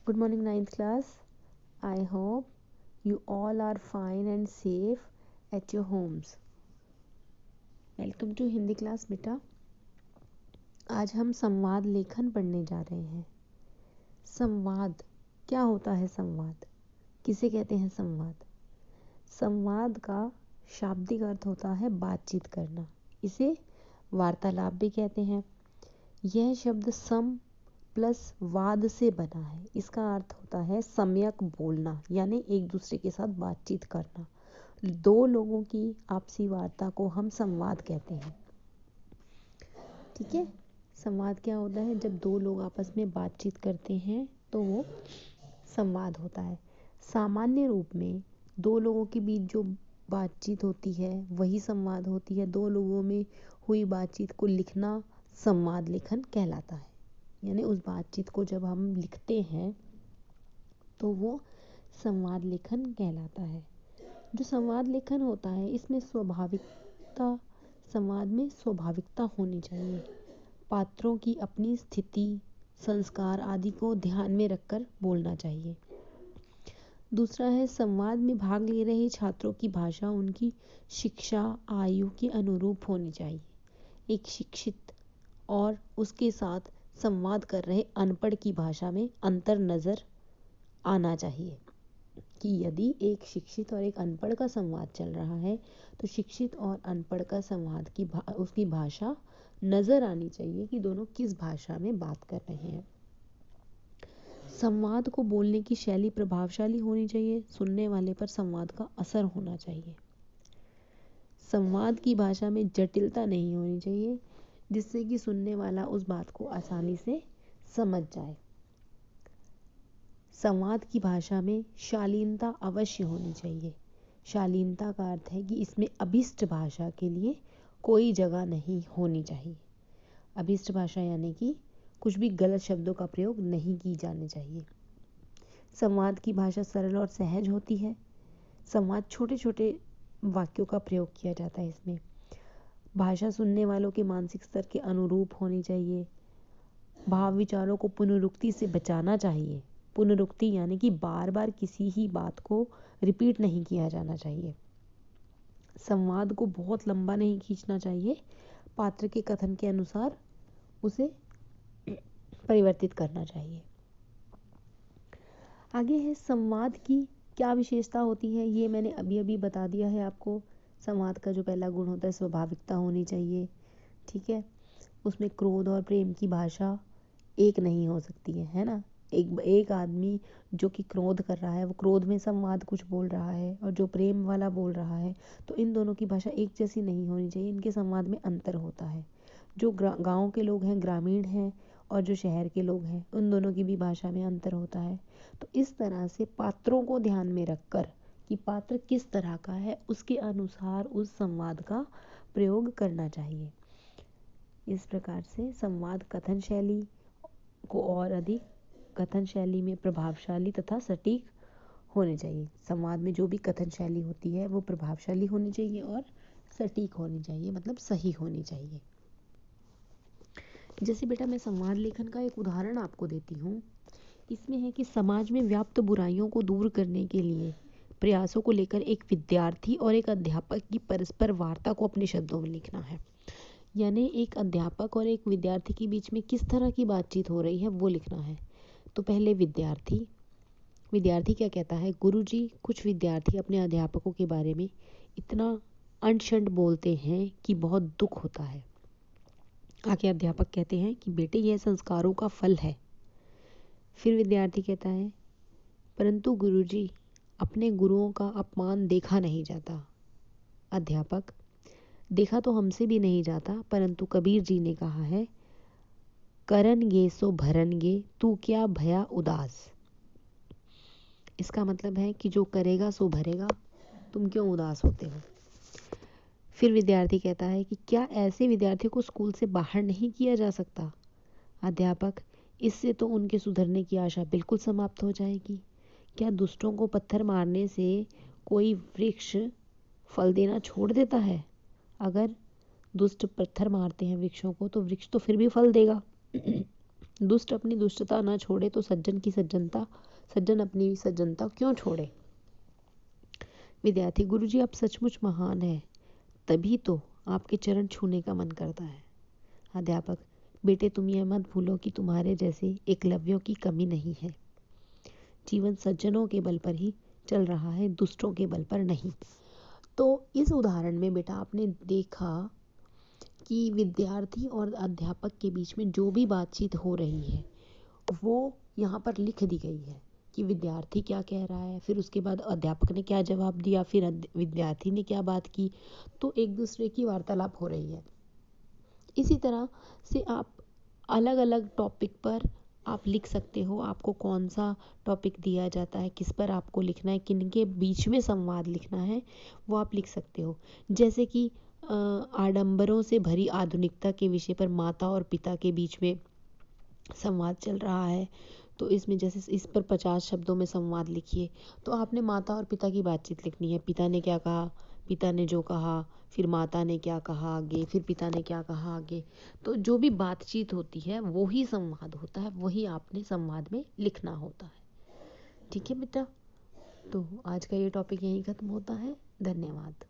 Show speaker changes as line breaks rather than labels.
Good morning, ninth class. I hope you all are fine and safe at your homes. Welcome to Hindi class बेटा. आज हम संवाद लेखन पढ़ने जा रहे हैं. संवाद क्या होता है? संवाद किसे कहते हैं? संवाद का शाब्दिक अर्थ होता है बातचीत करना. इसे वार्तालाप भी कहते हैं. यह शब्द सम प्लस वाद से बना है. इसका अर्थ होता है सम्यक बोलना, यानी एक दूसरे के साथ बातचीत करना. दो लोगों की आपसी वार्ता को हम संवाद कहते हैं. ठीक है. संवाद क्या होता है? जब दो लोग आपस में बातचीत करते हैं तो वो संवाद होता है. सामान्य रूप में दो लोगों के बीच जो बातचीत होती है वही संवाद होती है. दो लोगों में हुई बातचीत को लिखना संवाद लेखन कहलाता है. यानी उस बातचीत को जब हम लिखते हैं तो वो संवाद लेखन कहलाता है. जो संवाद लेखन होता है इसमें संवाद में स्वाभाविकता होनी चाहिए. पात्रों की अपनी स्थिति, संस्कार आदि को ध्यान में रखकर बोलना चाहिए. दूसरा है, संवाद में भाग ले रहे छात्रों की भाषा उनकी शिक्षा आयु के अनुरूप होनी चाहिए. एक शिक्षित और उसके साथ संवाद कर रहे अनपढ़ की भाषा में अंतर नज़र आना चाहिए. कि यदि एक शिक्षित और एक अनपढ़ का संवाद चल रहा है तो शिक्षित और अनपढ़ का संवाद की उसकी भाषा नज़र आनी चाहिए कि दोनों किस भाषा में बात कर रहे हैं. संवाद को बोलने की शैली प्रभावशाली होनी चाहिए. सुनने वाले पर संवाद का असर होना चाहिए. संवाद की भाषा में जटिलता नहीं होनी चाहिए जिससे कि सुनने वाला उस बात को आसानी से समझ जाए. संवाद की भाषा में शालीनता अवश्य होनी चाहिए. शालीनता का अर्थ है कि इसमें अभिष्ट भाषा के लिए कोई जगह नहीं होनी चाहिए. अभिष्ट भाषा यानी कि कुछ भी गलत शब्दों का प्रयोग नहीं की जानी चाहिए. संवाद की भाषा सरल और सहज होती है. संवाद छोटे छोटे वाक्यों का प्रयोग किया जाता है. इसमें भाषा सुनने वालों के मानसिक स्तर के अनुरूप होनी चाहिए. भाव विचारों को पुनरुक्ति से बचाना चाहिए. पुनरुक्ति यानी कि बार बार किसी ही बात को रिपीट नहीं किया जाना चाहिए. संवाद को बहुत लंबा नहीं खींचना चाहिए. पात्र के कथन के अनुसार उसे परिवर्तित करना चाहिए. आगे है, संवाद की क्या विशेषता होती है? ये मैंने अभी अभी बता दिया है आपको. संवाद का जो पहला गुण होता है स्वाभाविकता होनी चाहिए. ठीक है. उसमें क्रोध और प्रेम की भाषा एक नहीं हो सकती है ना. एक आदमी जो कि क्रोध कर रहा है वो क्रोध में संवाद कुछ बोल रहा है और जो प्रेम वाला बोल रहा है तो इन दोनों की भाषा एक जैसी नहीं होनी चाहिए. इनके संवाद में अंतर होता है. जो गांव के लोग हैं, ग्रामीण हैं, और जो शहर के लोग हैं उन दोनों की भी भाषा में अंतर होता है. तो इस तरह से पात्रों को ध्यान में रखकर कि पात्र किस तरह का है उसके अनुसार उस संवाद का प्रयोग करना चाहिए. इस प्रकार से संवाद कथन शैली को और अधिक कथन शैली में प्रभावशाली तथा सटीक होने चाहिए. संवाद में जो भी कथन शैली होती है वो प्रभावशाली होनी चाहिए और सटीक होनी चाहिए, मतलब सही होनी चाहिए. जैसे बेटा मैं संवाद लेखन का एक उदाहरण आपको देती हूँ. इसमें है कि समाज में व्याप्त बुराइयों को दूर करने के लिए प्रयासों को लेकर एक विद्यार्थी और एक अध्यापक की परस्पर वार्ता को अपने शब्दों में लिखना है. यानी एक अध्यापक और एक विद्यार्थी के बीच में किस तरह की बातचीत हो रही है वो लिखना है. तो पहले विद्यार्थी क्या कहता है? गुरुजी, कुछ विद्यार्थी अपने अध्यापकों के बारे में इतना अंट-शंट बोलते हैं कि बहुत दुख होता है. आगे अध्यापक कहते हैं कि बेटे यह संस्कारों का फल है. फिर विद्यार्थी कहता है, परंतु गुरुजी, अपने गुरुओं का अपमान देखा नहीं जाता. अध्यापक, देखा तो हमसे भी नहीं जाता, परंतु कबीर जी ने कहा है, करनगे सो भरनगे, तू क्या भया उदास. इसका मतलब है कि जो करेगा सो भरेगा, तुम क्यों उदास होते हो. फिर विद्यार्थी कहता है कि क्या ऐसे विद्यार्थी को स्कूल से बाहर नहीं किया जा सकता. अध्यापक, इससे तो उनके सुधरने की आशा बिल्कुल समाप्त हो जाएगी. क्या दुष्टों को पत्थर मारने से कोई वृक्ष फल देना छोड़ देता है? अगर दुष्ट पत्थर मारते हैं वृक्षों को तो वृक्ष तो फिर भी फल देगा. दुष्ट अपनी दुष्टता न छोड़े तो सज्जन अपनी सज्जनता क्यों छोड़े। विद्यार्थी: गुरुजी आप सचमुच महान है, तभी तो आपके चरण छूने का मन करता है। अध्यापक: बेटे तुम यह मत भूलो कि तुम्हारे जैसे एकलव्यों की कमी नहीं है। जीवन सज्जनों के बल पर ही चल रहा है, दुष्टों के बल पर नहीं। तो इस उदाहरण में बेटा आपने देखा कि विद्यार्थी और अध्यापक के बीच में जो भी बातचीत हो रही है वो यहाँ पर लिख दी गई है कि विद्यार्थी क्या कह रहा है, फिर उसके बाद अध्यापक ने क्या जवाब दिया, फिर विद्यार्थी ने क्या बात की। तो एक दूसरे की वार्तालाप हो रही है। इसी तरह से आप अलग अलग टॉपिक पर आप लिख सकते हो। आपको कौन सा टॉपिक दिया जाता है, किस पर आपको लिखना है, किन के बीच में संवाद लिखना है, वो आप लिख सकते हो। जैसे कि आडंबरों से भरी आधुनिकता के विषय पर माता और पिता के बीच में संवाद चल रहा है, तो इसमें जैसे इस पर 50 शब्दों में संवाद लिखिए। तो आपने माता और पिता की बातचीत लिखनी है। पिता ने क्या कहा, पिता ने जो कहा, फिर माता ने क्या कहा आगे, फिर पिता ने क्या कहा आगे। तो जो भी बातचीत होती है वो ही संवाद होता है, वही आपने संवाद में लिखना होता है। ठीक है बेटा, तो आज का ये टॉपिक यहीं ख़त्म होता है। धन्यवाद।